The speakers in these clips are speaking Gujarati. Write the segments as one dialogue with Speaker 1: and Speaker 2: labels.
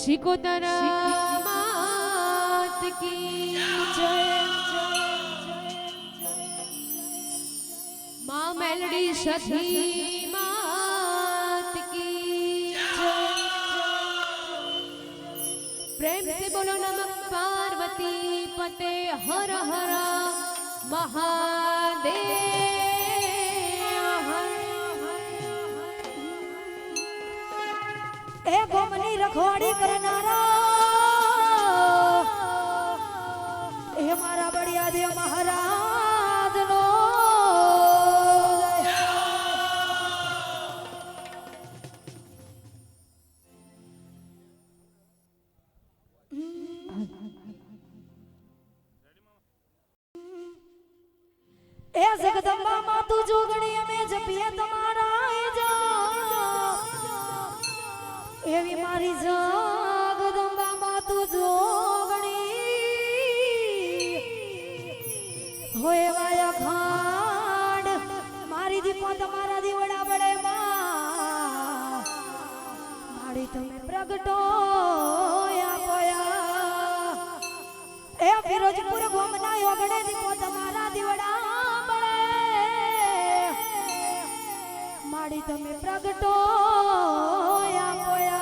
Speaker 1: शिकोतरा मात की जय। माँ मेलडी सखी मात की जय। प्रेम से बोलो नमः पार्वती पते हर हर महादेव।
Speaker 2: ए गोमनी रखवाड़ी करनारा ए मारा बढ़िया देव महाराज नो ए जगदम्बा मातु जोगणी में जपिए तुम्हारा जा एवी मारी जगदम्बा मातु जोगणी होए वाया खांड मारी दीपो तुम्हारा दीवड़ा बड़े मां मारी तुम्हें प्रगटो या पोया ए फिरोजपुर घूमना योगणे दीपो तुम्हारा दीवड़ा माड़ी तमे प्रगटो या पोया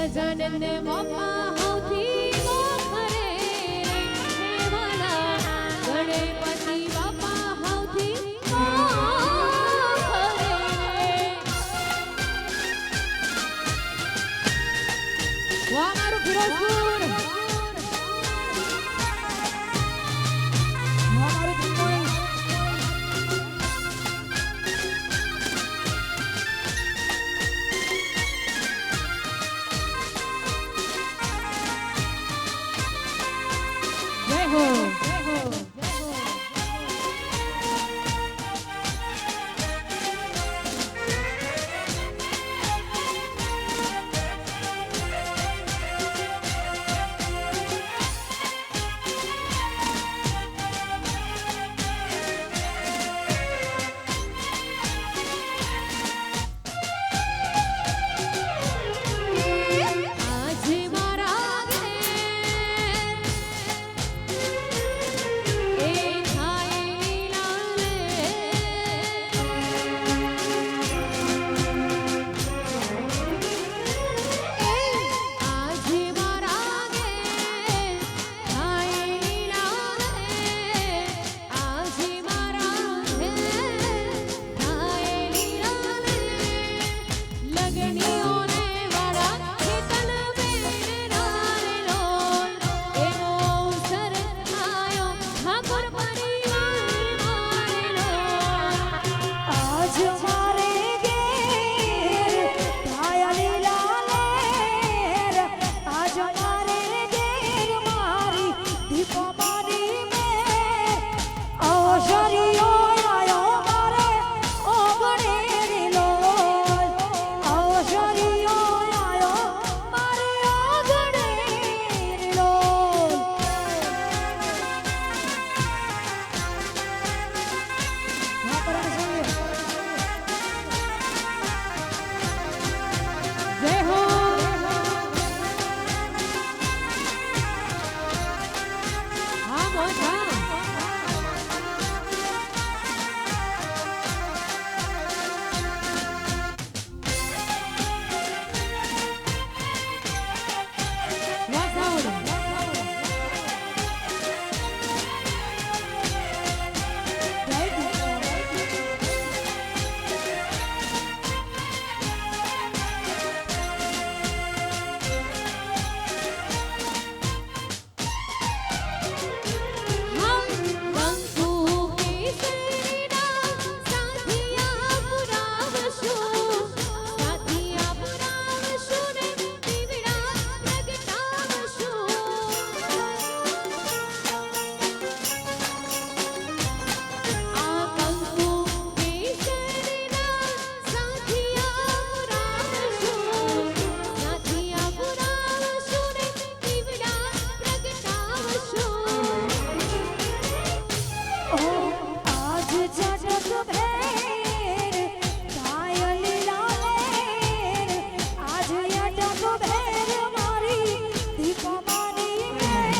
Speaker 1: ગજાનંદ બાપા હૌથી મોખરે હે વાલા ગણપતિ બાપા હૌથી મોખરે વાહ મારું ફિરોઝપુર
Speaker 2: અમારું દિલ્હી
Speaker 1: જય હો આજે મારા ઘેર એ થાય લીલાલે આજે મારા ઘેર થાય લીલાલે આજે મારા ઘેર થાય લીલાલે લગણીઓને વાળા ખેતન બેનારે લોલ એનો અવસર આયો ઠાકોર પરિવાર મારે લોલ
Speaker 2: આજ મારે ઘેર થાય લીલા લહેર આજ મારે ઘેર મારી દીપ મારી મેર અવસરીઓ આયો મારે ઓગણે લોલ અવસરીઓ આયો મારે ઓગણે લોલ
Speaker 1: જય હો હા મોજા
Speaker 2: આજ જગત ભેર થાય લીલા લહેર આજ અટક ભેર મારી દીપ મારી મેર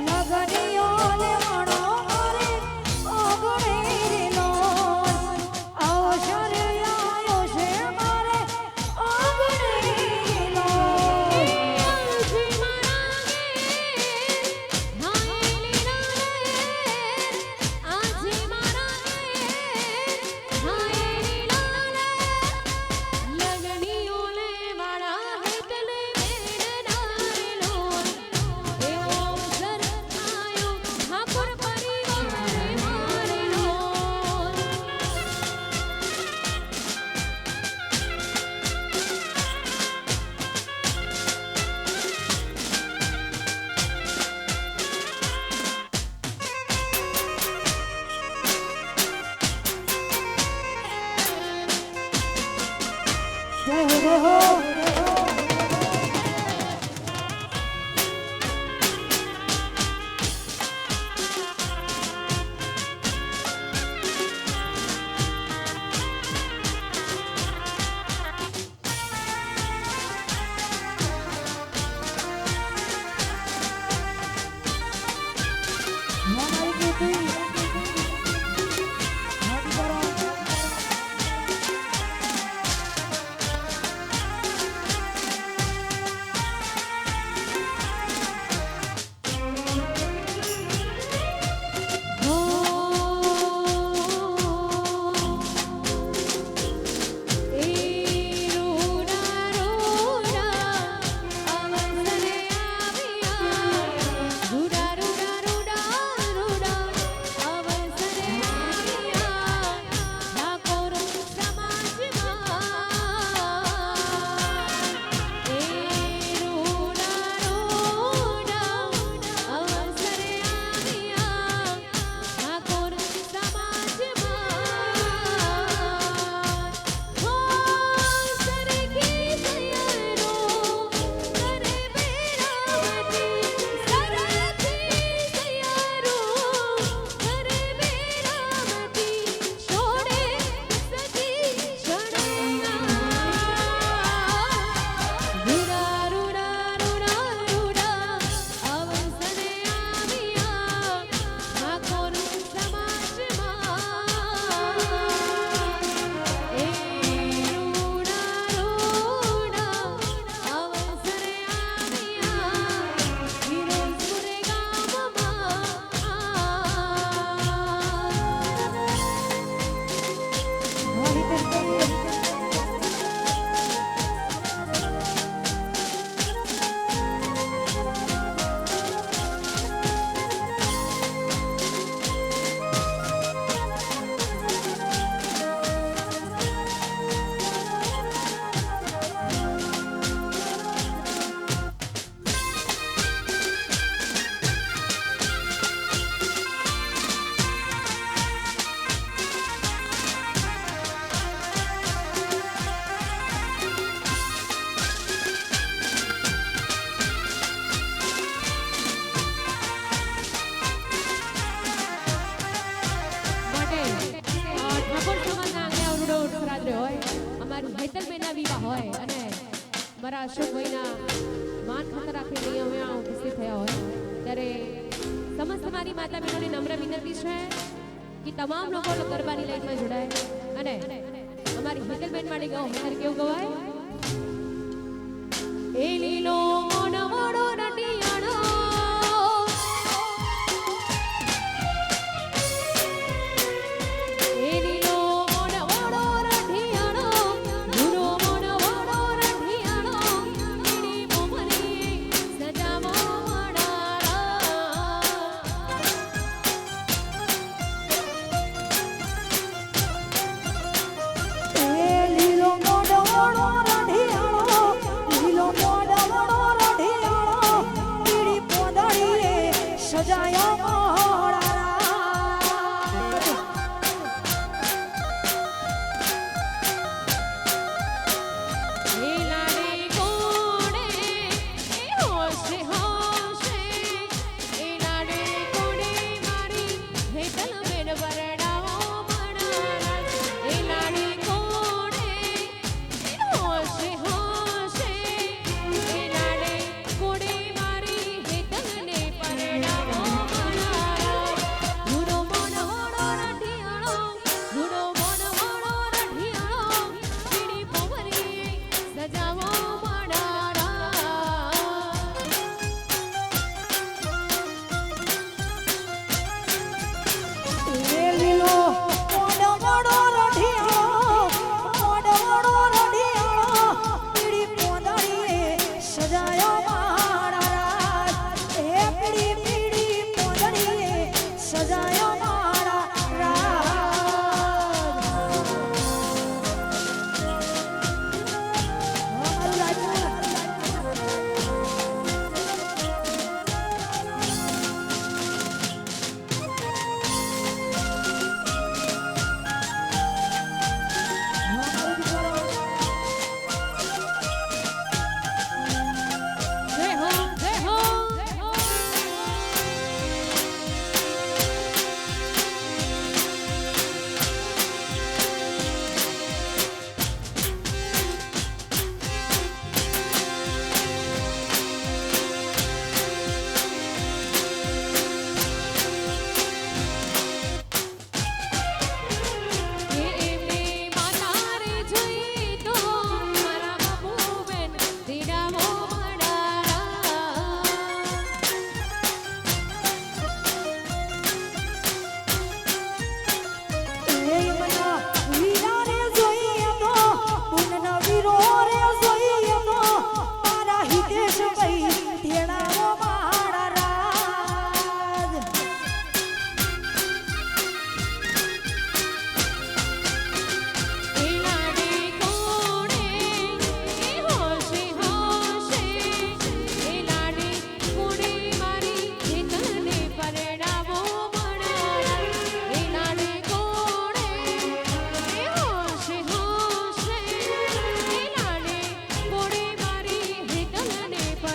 Speaker 2: લગનીઓને મણો મારે ઓગણે લોલ અવસર આયો છે મારે ઓગણે લોલ
Speaker 1: આજે મારા ઘેર થાય લીલાલે લગણીઓને વાળા હેતલ બેનારે લોલ એવો અવસર આયો ઠાકોર પરિવારે મારે લોલ
Speaker 2: જય હો
Speaker 1: અમારા અશોકભાઈના માન ખાતર રાખીને અમે આ ઉપસ્થિત થયા હોય ત્યારે સમસ્ત મારી માતા બહેનોને નમ્ર વિનંતી છે કે તમામ લોકો ગરબાની લાઈનમાં જોડાય અને અમારી હિતલબેન માટે ગાઓ અત્યારે કેવું ગવાય એ લીલો મોનવડો રટિયાણો એ લીલો મોનવડો રટિયાણો ગુરો મોનવડો રટિયાણો ઈડી મોમરી સજાવો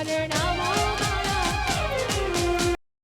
Speaker 3: Turn